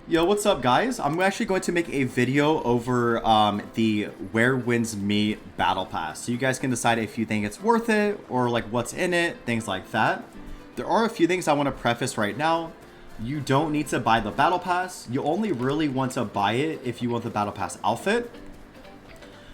Yo, what's up, guys? I'm actually going to make a video over the Where Wins Me Battle Pass. So you guys can decide if you think it's worth it or like what's in it, things like that. There are a few things I want to preface right now. You don't need to buy the Battle Pass. You only really want to buy it if you want the Battle Pass outfit.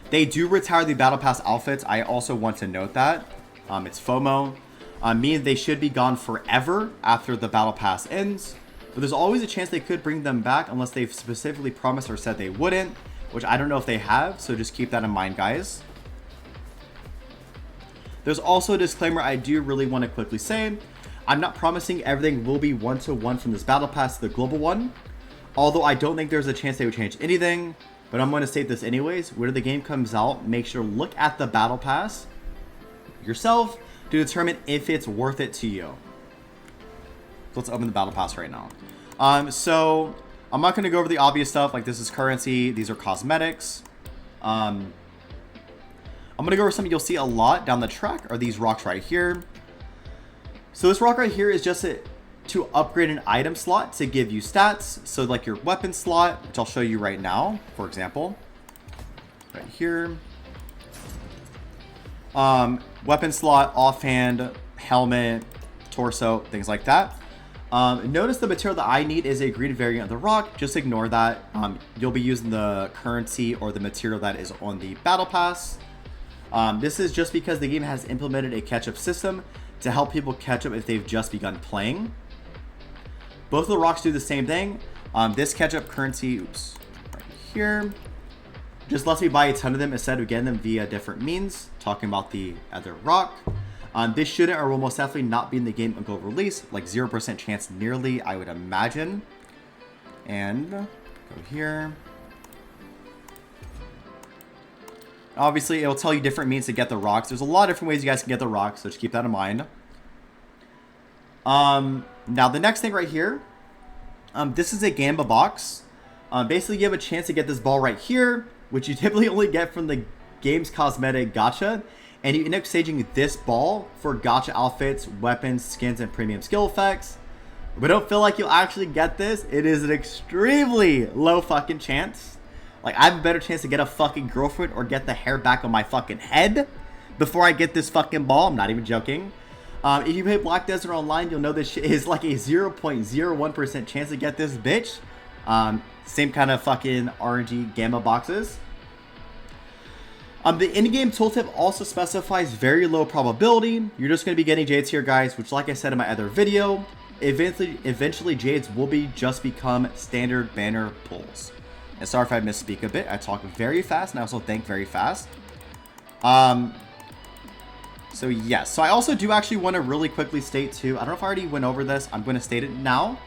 They do retire the Battle Pass outfits. I also want to note that. It's FOMO. Meaning they should be gone forever after the Battle Pass ends. But there's always a chance they could bring them back unless they've specifically promised or said they wouldn't, which I don't know if they have, so just keep that in mind, guys. There's also a disclaimer I do really want to quickly say. I'm not promising everything will be one-to-one from this Battle Pass to the global one, although I don't think there's a chance they would change anything, but I'm going to state this anyways. When the game comes out, make sure to look at the Battle Pass yourself to determine if it's worth it to you. Let's open the Battle Pass right now. So I'm not going to go over the obvious stuff like this is currency, these are cosmetics. I'm going to go over something you'll see a lot down the track are these rocks right here. So this rock right here is just to upgrade an item slot to give you stats. So like your weapon slot, which I'll show you right now, for example, right here. Weapon slot, offhand, helmet, torso, things like that. Notice the material that I need is a green variant of the rock. Just ignore that. You'll be using the currency or the material that is on the Battle Pass. This is just because the game has implemented a catch-up system to help people catch up if they've just begun playing. Both of the rocks do the same thing. This catch-up currency, right here, just lets me buy a ton of them instead of getting them via different means. Talking about the other rock. This shouldn't or will most definitely not be in the game until release, like 0% chance nearly, I would imagine. And go here. Obviously, it will tell you different means to get the rocks. There's a lot of different ways you guys can get the rocks, so just keep that in mind. Now, the next thing right here, this is a Gamba box. Basically, you have a chance to get this ball right here, which you typically only get from the game's cosmetic gacha. And you end up staging this ball for gacha outfits, weapons, skins, and premium skill effects. But don't feel like you'll actually get this. It is an extremely low fucking chance. Like, I have a better chance to get a fucking girlfriend or get the hair back on my fucking head before I get this fucking ball. I'm not even joking. If you play Black Desert Online, you'll know this shit is like a 0.01% chance to get this bitch. Same kind of fucking RNG Gamma boxes. The in-game tooltip also specifies very low probability. You're just going to be getting Jades here, guys, which, like I said in my other video, eventually Jades will just become standard banner pulls. And sorry if I misspeak a bit. I talk very fast, and I also think very fast. So, yes. So, I also do actually want to really quickly state, too. I don't know if I already went over this. I'm going to state it now.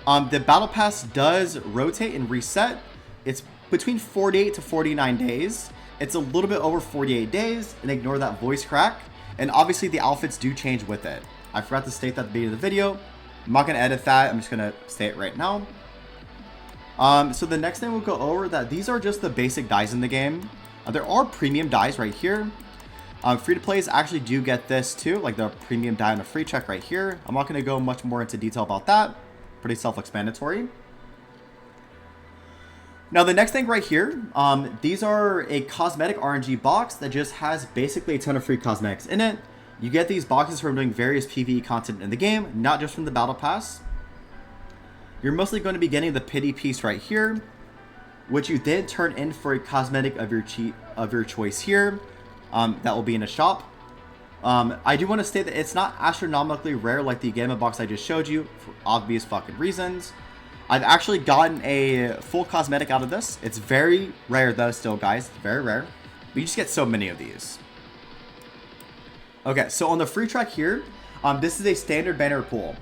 The Battle Pass does rotate and reset. It's between 48 to 49 days. It's a little bit over 48 days, and ignore that voice crack. And obviously, the outfits do change with it. I forgot to state that at the beginning of the video. I'm not going to edit that. I'm just going to say it right now. So the next thing we'll go over that these are just the basic dies in the game. There are premium dies right here. Free-to-plays actually do get this too, like the premium die on a free check right here. I'm not going to go much more into detail about that. Pretty self-explanatory. Now, the next thing right here, these are a cosmetic RNG box that just has basically a ton of free cosmetics in it. You get these boxes from doing various PvE content in the game, not just from the Battle Pass. You're mostly going to be getting the pity piece right here, which you then turn in for a cosmetic of your choice here. That will be in a shop. I do want to state that it's not astronomically rare like the Gamma box I just showed you for obvious fucking reasons. I've actually gotten a full cosmetic out of this. It's very rare though still, guys. It's very rare. But you just get so many of these. Okay, so on the free track here, this is a standard banner pool.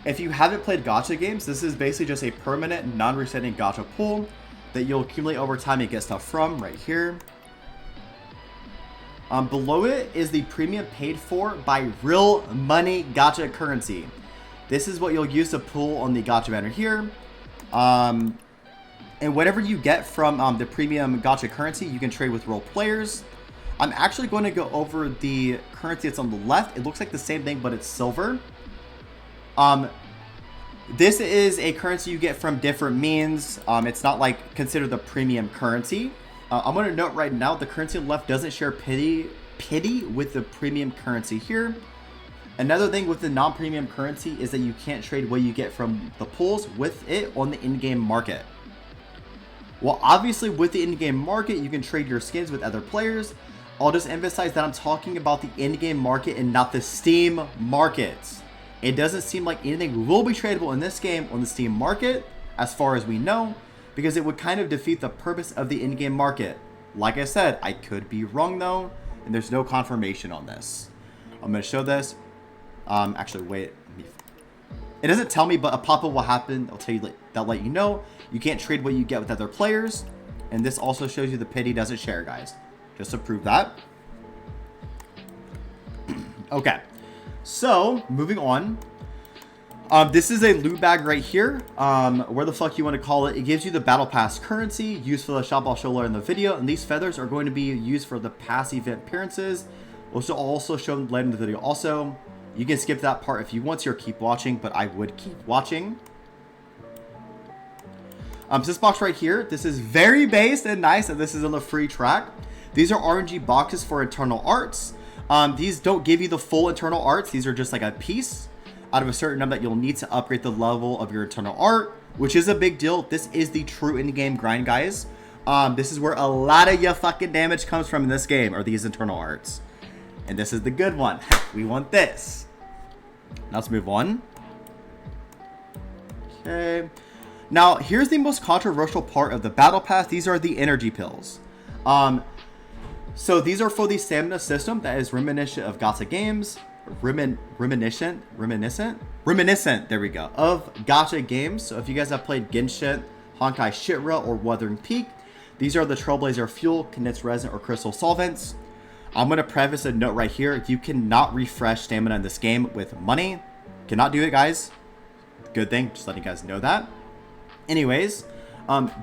If you haven't played gacha games, this is basically just a permanent, non-resetting gacha pool that you'll accumulate over time and get stuff from right here. Below it is the premium paid for by real money gacha currency. This is what you'll use to pull on the gacha banner here. And whatever you get from the premium gacha currency, you can trade with real players. I'm actually going to go over the currency that's on the left. It looks like the same thing, but it's silver. This is a currency you get from different means. It's not like considered the premium currency. I'm going to note right now the currency on the left doesn't share pity with the premium currency here. Another thing with the non-premium currency is that you can't trade what you get from the pools with it on the in-game market. Well, obviously with the in-game market, you can trade your skins with other players. I'll just emphasize that I'm talking about the in-game market and not the Steam markets. It doesn't seem like anything will be tradable in this game on the Steam market, as far as we know, because it would kind of defeat the purpose of the in-game market. Like I said, I could be wrong though, and there's no confirmation on this. I'm going to show this. Actually, wait. It doesn't tell me, but a pop-up will happen. I'll tell you that'll let you know. You can't trade what you get with other players, and this also shows you the pity doesn't share, guys. Just to prove that. Okay. So, moving on. This is a loot bag right here. Where the fuck you want to call it. It gives you the battle pass currency used for the shop I'll show later in the video. And these feathers are going to be used for the past event appearances, which will also show later in the video also. You can skip that part if you want to or keep watching, but I would keep watching. So this box right here, this is very based and nice, and this is on the free track. These are RNG boxes for internal arts. These don't give you the full internal arts. These are just like a piece out of a certain number that you'll need to upgrade the level of your internal art, which is a big deal. This is the true in-game grind, guys. This is where a lot of your fucking damage comes from in this game, are these internal arts. And this is the good one. We want this. Now let's move on. Okay. Now, here's the most controversial part of the battle pass. These are the energy pills. So these are for the stamina system that is reminiscent of Gacha games. Reminiscent, there we go, of Gacha games. So if you guys have played Genshin, Honkai Shitra, or Wuthering Peak, these are the Trailblazer fuel, condensed resin, or crystal solvents. I'm going to preface a note right here. You cannot refresh stamina in this game with money. Cannot do it, guys. Good thing, just letting you guys know that. Anyways,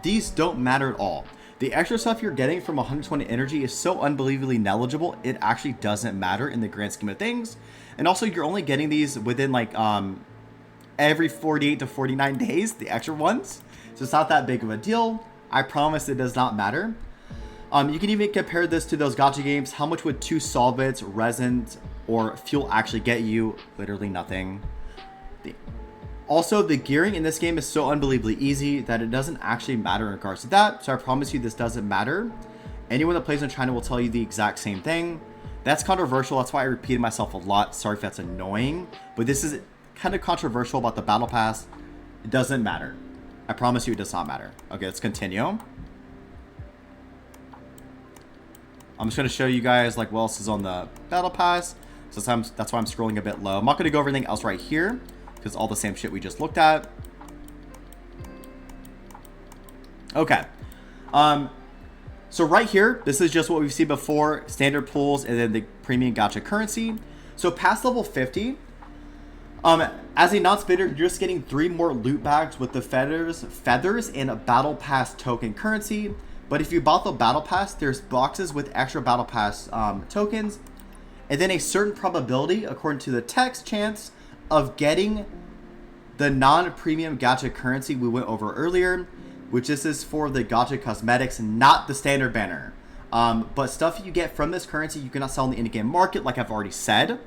these don't matter at all. The extra stuff you're getting from 120 energy is so unbelievably negligible, it actually doesn't matter in the grand scheme of things. And also, you're only getting these within like every 48 to 49 days, the extra ones. So it's not that big of a deal. I promise it does not matter. You can even compare this to those gacha games. How much would 2 solvents, resins, or fuel actually get you? Literally nothing. Also, the gearing in this game is so unbelievably easy that it doesn't actually matter in regards to that. So I promise you this doesn't matter. Anyone that plays in China will tell you the exact same thing. That's controversial. That's why I repeated myself a lot. Sorry if that's annoying. But this is kind of controversial about the battle pass. It doesn't matter. I promise you it does not matter. Okay, let's continue. I'm just going to show you guys like what else is on the battle pass. So that's why I'm scrolling a bit low. I'm not going to go over everything else right here, because all the same shit we just looked at. Okay. So right here, this is just what we've seen before. Standard pools and then the premium gacha currency. So past level 50, as a non-spitter, you're just getting 3 more loot bags with the feathers and a battle pass token currency. But if you bought the battle pass, there's boxes with extra battle pass tokens. And then a certain probability, according to the text, chance of getting the non-premium gacha currency we went over earlier, which this is for the gacha cosmetics, not the standard banner. But stuff you get from this currency you cannot sell in the in-game market, like I've already said.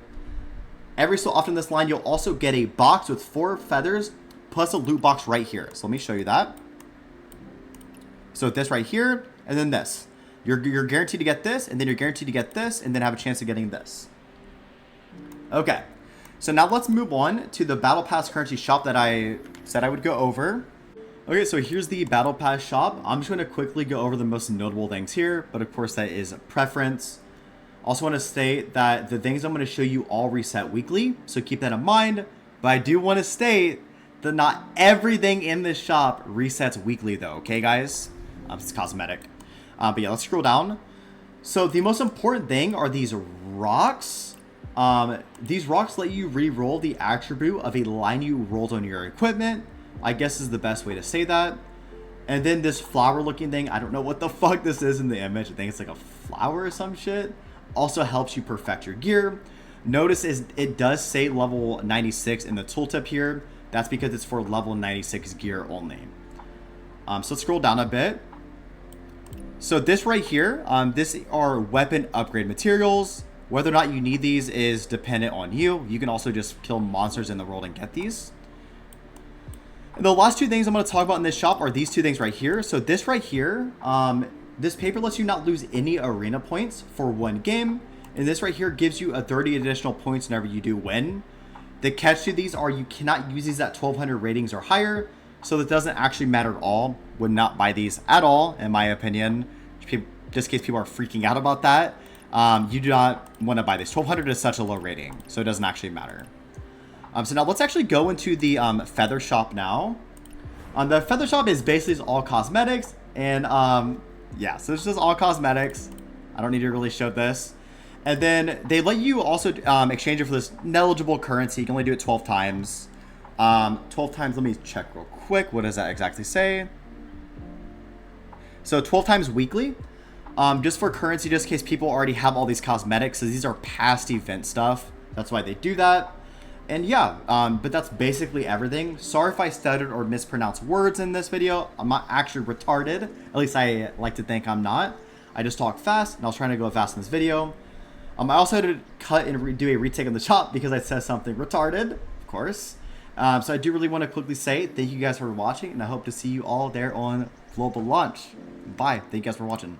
Every so often in this line, you'll also get a box with 4 feathers plus a loot box right here. So let me show you that. So this right here, and then this. You're guaranteed to get this, and then you're guaranteed to get this, and then have a chance of getting this. Okay. So now let's move on to the Battle Pass currency shop that I said I would go over. Okay, so here's the Battle Pass shop. I'm just going to quickly go over the most notable things here, but of course that is a preference. Also want to state that the things I'm going to show you all reset weekly, so keep that in mind. But I do want to state that not everything in this shop resets weekly though, okay guys? It's cosmetic. But yeah, let's scroll down. So the most important thing are these rocks. These rocks let you re-roll the attribute of a line you rolled on your equipment. I guess is the best way to say that. And then this flower looking thing, I don't know what the fuck this is in the image. I think it's like a flower or some shit. Also helps you perfect your gear. Notice it does say level 96 in the tooltip here. That's because it's for level 96 gear only. So let's scroll down a bit. So this right here, this are weapon upgrade materials. Whether or not you need these is dependent on you. You can also just kill monsters in the world and get these. And the last two things I'm going to talk about in this shop are these two things right here. So this right here, this paper lets you not lose any arena points for one game. And this right here gives you a 30 additional points whenever you do win. The catch to these are you cannot use these at 1200 ratings or higher. So that doesn't actually matter at all. Would not buy these at all, in my opinion. Just in case people are freaking out about that. You do not want to buy this. 1200 is such a low rating, so it doesn't actually matter. So now let's actually go into the feather shop now. The feather shop is basically all cosmetics. And yeah, so this is all cosmetics. I don't need to really show this. And then they let you also exchange it for this ineligible currency. You can only do it 12 times. 12 times, let me check real quick. What does that exactly say? So 12 times weekly. Just for currency, just in case people already have all these cosmetics. So these are past event stuff. That's why they do that. And yeah, but that's basically everything. Sorry if I stuttered or mispronounced words in this video. I'm not actually retarded. At least I like to think I'm not. I just talk fast, and I was trying to go fast in this video. I also had to cut and do a retake on the shop because I said something retarded, of course. So I do really want to quickly say thank you guys for watching, and I hope to see you all there on Global Launch. Bye. Thank you guys for watching.